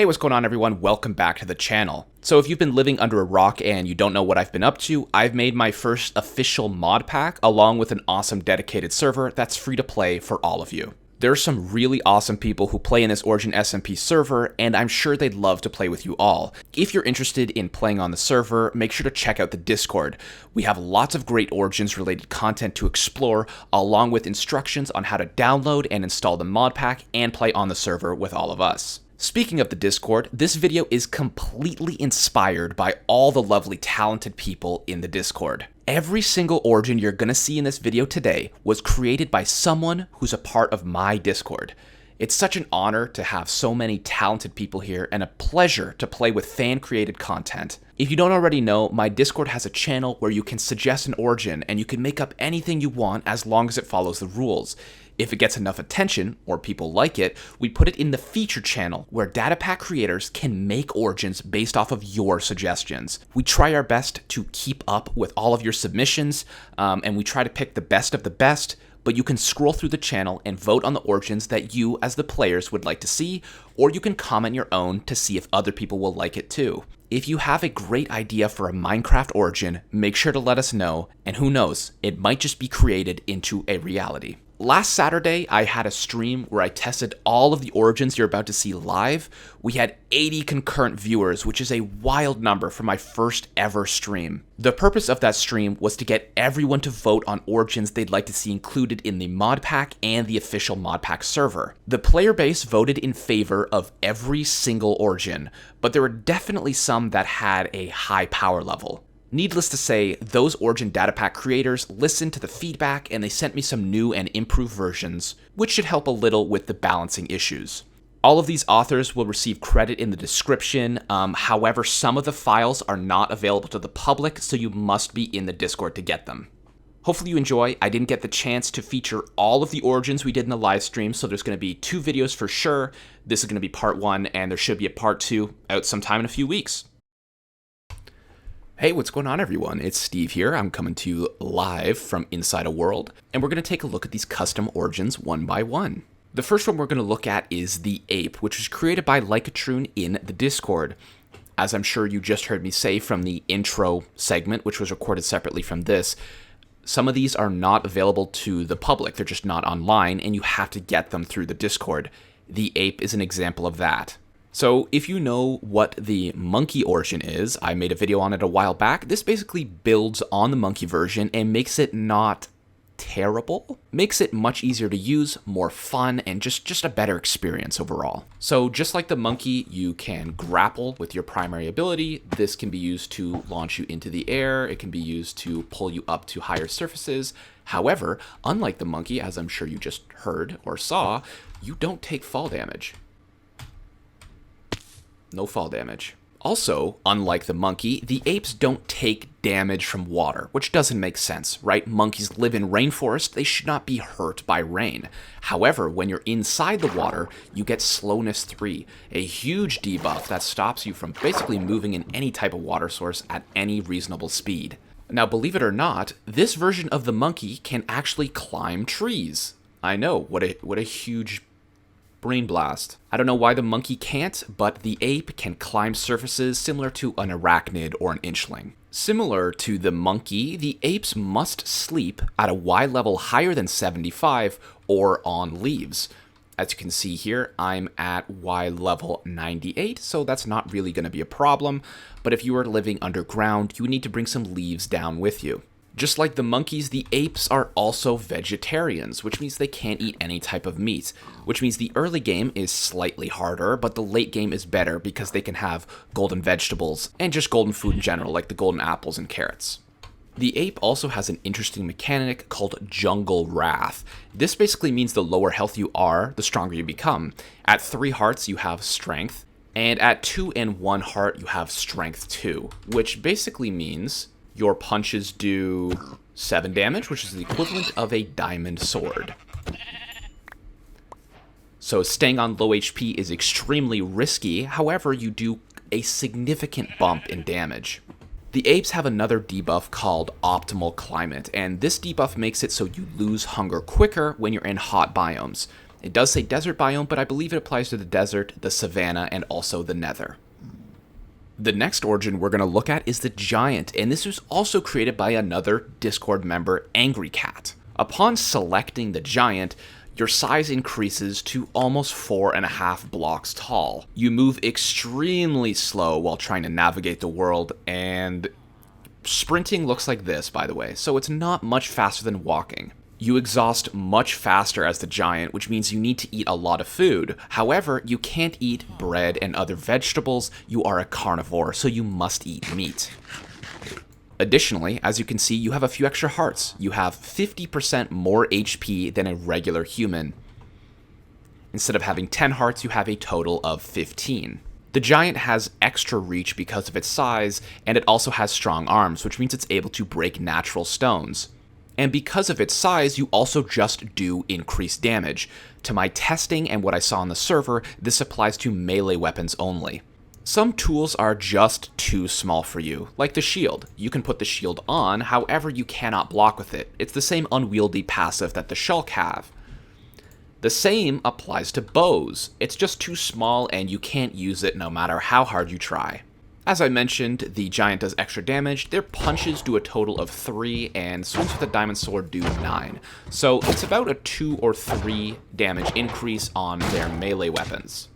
Hey, what's going on everyone? Welcome back to the channel. So if you've been living under a rock and you don't know what I've been up to, I've made my first official mod pack along with an awesome dedicated server that's free to play for all of you. There's some really awesome people who play in this Origin SMP server, and I'm sure they'd love to play with you all. If you're interested in playing on the server, make sure to check out the Discord. We have lots of great Origins related content to explore, along with instructions on how to download and install the mod pack and play on the server with all of us. Speaking of the Discord, this video is completely inspired by all the lovely talented people in the Discord. Every single Origin you're gonna see in this video today was created by someone who's a part of my Discord. It's such an honor to have so many talented people here and a pleasure to play with fan-created content. If you don't already know, my Discord has a channel where you can suggest an Origin and you can make up anything you want as long as it follows the rules. If it gets enough attention, or people like it, we put it in the feature channel where Datapack Creators can make Origins based off of your suggestions. We try our best to keep up with all of your submissions, and we try to pick the best of the best, but you can scroll through the channel and vote on the Origins that you as the players would like to see, or you can comment your own to see if other people will like it too. If you have a great idea for a Minecraft Origin, make sure to let us know, and who knows, it might just be created into a reality. Last Saturday, I had a stream where I tested all of the Origins you're about to see live. We had 80 concurrent viewers, which is a wild number for my first ever stream. The purpose of that stream was to get everyone to vote on Origins they'd like to see included in the mod pack and the official mod pack server. The player base voted in favor of every single Origin, but there were definitely some that had a high power level. Needless to say, those Origin Datapack creators listened to the feedback and they sent me some new and improved versions, which should help a little with the balancing issues. All of these authors will receive credit in the description, however some of the files are not available to the public, so you must be in the Discord to get them. Hopefully you enjoy. I didn't get the chance to feature all of the Origins we did in the live stream, so there's going to be 2 videos for sure. This is going to be part 1, and there should be a part 2 out sometime in a few weeks. Hey, what's going on everyone? It's Steve here. I'm coming to you live from inside a world, and we're going to take a look at these custom Origins one by one. The first one we're going to look at is the Ape, which was created by Lycatroon in the Discord. As I'm sure you just heard me say from the intro segment, which was recorded separately from this, some of these are not available to the public. They're just not online, and you have to get them through the Discord. The Ape is an example of that. So if you know what the monkey Origin is, I made a video on it a while back. This basically builds on the monkey version and makes it not terrible. Makes it much easier to use, more fun, and just a better experience overall. So just like the monkey, you can grapple with your primary ability. This can be used to launch you into the air. It can be used to pull you up to higher surfaces. However, unlike the monkey, as I'm sure you just heard or saw, you don't take fall damage. No fall damage. Also, unlike the monkey, the apes don't take damage from water, which doesn't make sense, right? Monkeys live in rainforest, they should not be hurt by rain. However, when you're inside the water, you get slowness 3, a huge debuff that stops you from basically moving in any type of water source at any reasonable speed. Now, believe it or not, this version of the monkey can actually climb trees. I know, what a huge brain blast. I don't know why the monkey can't, but the ape can climb surfaces similar to an arachnid or an inchling. Similar to the monkey, the apes must sleep at a Y level higher than 75 or on leaves. As you can see here, I'm at Y level 98, so that's not really going to be a problem, but if you are living underground, you would need to bring some leaves down with you. Just like the monkeys, the apes are also vegetarians, which means they can't eat any type of meat, which means the early game is slightly harder, but the late game is better because they can have golden vegetables and just golden food in general, like the golden apples and carrots. The ape also has an interesting mechanic called Jungle Wrath. This basically means the lower health you are, the stronger you become. At 3 hearts, you have strength, and at 2 and 1 heart, you have strength 2, which basically means your punches do 7 damage, which is the equivalent of a diamond sword. So staying on low HP is extremely risky, however, you do a significant bump in damage. The apes have another debuff called Optimal Climate, and this debuff makes it so you lose hunger quicker when you're in hot biomes. It does say desert biome, but I believe it applies to the desert, the savanna, and also the nether. The next origin we're going to look at is the giant, and this was also created by another Discord member, Angry Cat. Upon selecting the giant, your size increases to almost 4.5 blocks tall. You move extremely slow while trying to navigate the world, and sprinting looks like this, by the way, so it's not much faster than walking. You exhaust much faster as the giant, which means you need to eat a lot of food. However, you can't eat bread and other vegetables. You are a carnivore, so you must eat meat. Additionally, as you can see, you have a few extra hearts. You have 50% more HP than a regular human. Instead of having 10 hearts, you have a total of 15. The giant has extra reach because of its size, and it also has strong arms, which means it's able to break natural stones. And because of its size, you also just do increased damage. To my testing and what I saw on the server, this applies to melee weapons only. Some tools are just too small for you, like the shield. You can put the shield on, however you cannot block with it. It's the same unwieldy passive that the Shulk have. The same applies to bows. It's just too small and you can't use it no matter how hard you try. As I mentioned, the giant does extra damage. Their punches do a total of 3, and swings with a diamond sword do 9. So it's about a 2 or 3 damage increase on their melee weapons.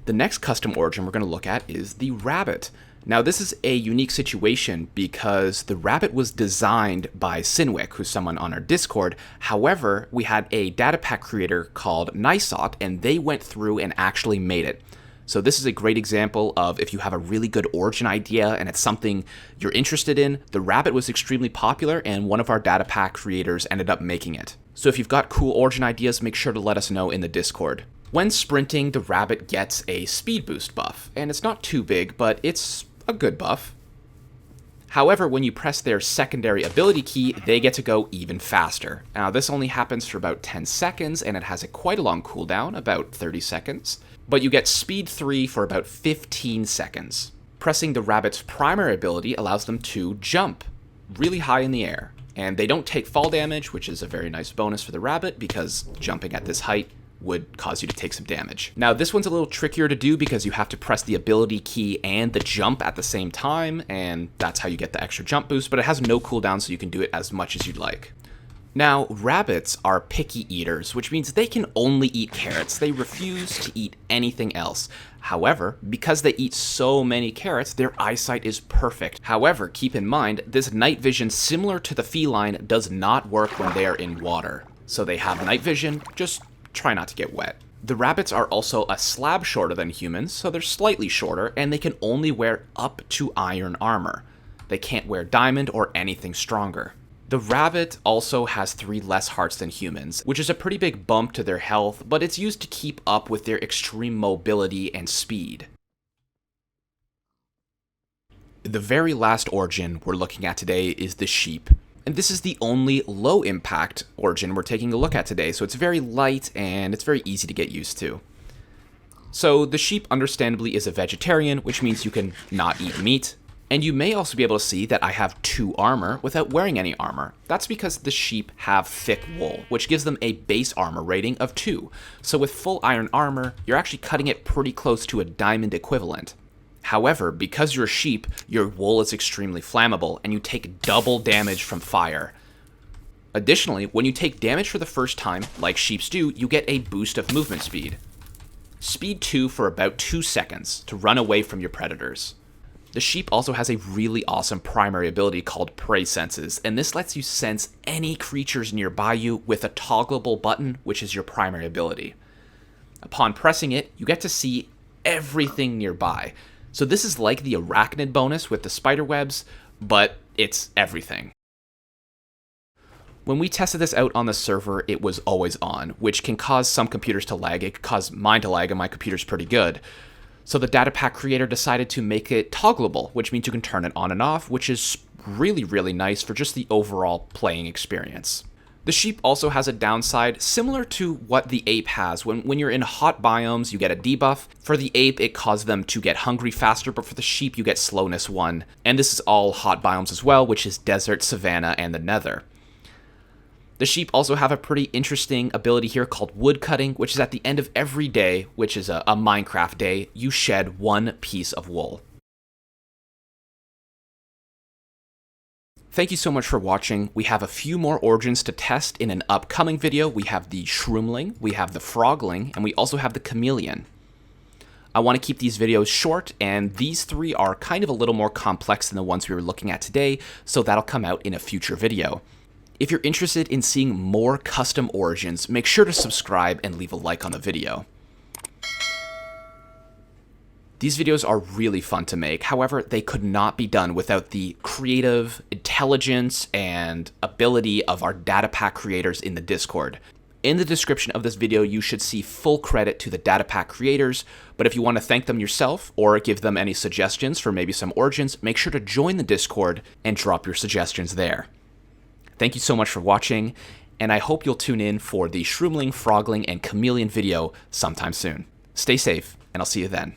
The next custom origin we're going to look at is the rabbit. Now this is a unique situation because the rabbit was designed by Sinwick, who's someone on our Discord. However, we had a Datapack creator called Nysot, and they went through and actually made it. So this is a great example of if you have a really good origin idea and it's something you're interested in. The rabbit was extremely popular and one of our Datapack creators ended up making it. So if you've got cool origin ideas, make sure to let us know in the Discord. When sprinting, the rabbit gets a speed boost buff, and it's not too big, but it's a good buff. However, when you press their secondary ability key, they get to go even faster. Now this only happens for about 10 seconds, and it has quite a long cooldown, about 30 seconds. But you get speed 3 for about 15 seconds. Pressing the rabbit's primary ability allows them to jump really high in the air. And they don't take fall damage, which is a very nice bonus for the rabbit because jumping at this height would cause you to take some damage. Now this one's a little trickier to do because you have to press the ability key and the jump at the same time, and that's how you get the extra jump boost, but it has no cooldown so you can do it as much as you'd like. Now, rabbits are picky eaters, which means they can only eat carrots. They refuse to eat anything else. However, because they eat so many carrots, their eyesight is perfect. However, keep in mind, this night vision, similar to the feline, does not work when they are in water. So they have night vision, just try not to get wet. The rabbits are also a slab shorter than humans, so they're slightly shorter, and they can only wear up to iron armor. They can't wear diamond or anything stronger. The rabbit also has 3 less hearts than humans, which is a pretty big bump to their health, but it's used to keep up with their extreme mobility and speed. The very last origin we're looking at today is the sheep. And this is the only low impact origin we're taking a look at today, so it's very light and it's very easy to get used to. So the sheep understandably is a vegetarian, which means you can not eat meat. And you may also be able to see that I have 2 armor without wearing any armor. That's because the sheep have thick wool, which gives them a base armor rating of 2. So with full iron armor, you're actually cutting it pretty close to a diamond equivalent. However, because you're a sheep, your wool is extremely flammable, and you take double damage from fire. Additionally, when you take damage for the first time, like sheeps do, you get a boost of movement speed. Speed 2 for about 2 seconds to run away from your predators. The sheep also has a really awesome primary ability called Prey Senses, and this lets you sense any creatures nearby you with a toggleable button, which is your primary ability. Upon pressing it, you get to see everything nearby. So this is like the arachnid bonus with the spider webs, but it's everything. When we tested this out on the server, it was always on, which can cause some computers to lag. It could cause mine to lag, and my computer's pretty good. So the Datapack creator decided to make it toggleable, which means you can turn it on and off, which is really, really nice for just the overall playing experience. The sheep also has a downside similar to what the ape has. When you're in hot biomes, you get a debuff. For the ape, it causes them to get hungry faster, but for the sheep, you get slowness 1. And this is all hot biomes as well, which is desert, savanna, and the nether. The sheep also have a pretty interesting ability here called wood cutting, which is at the end of every day, which is a Minecraft day, you shed one piece of wool. Thank you so much for watching. We have a few more origins to test in an upcoming video. We have the shroomling, we have the frogling, and we also have the chameleon. I want to keep these videos short, and these three are kind of a little more complex than the ones we were looking at today, so that'll come out in a future video. If you're interested in seeing more custom origins, make sure to subscribe and leave a like on the video. These videos are really fun to make, however, they could not be done without the creative intelligence and ability of our Datapack creators in the Discord. In the description of this video, you should see full credit to the Datapack creators, but if you want to thank them yourself or give them any suggestions for maybe some origins, make sure to join the Discord and drop your suggestions there. Thank you so much for watching, and I hope you'll tune in for the shroomling, frogling, and chameleon video sometime soon. Stay safe, and I'll see you then.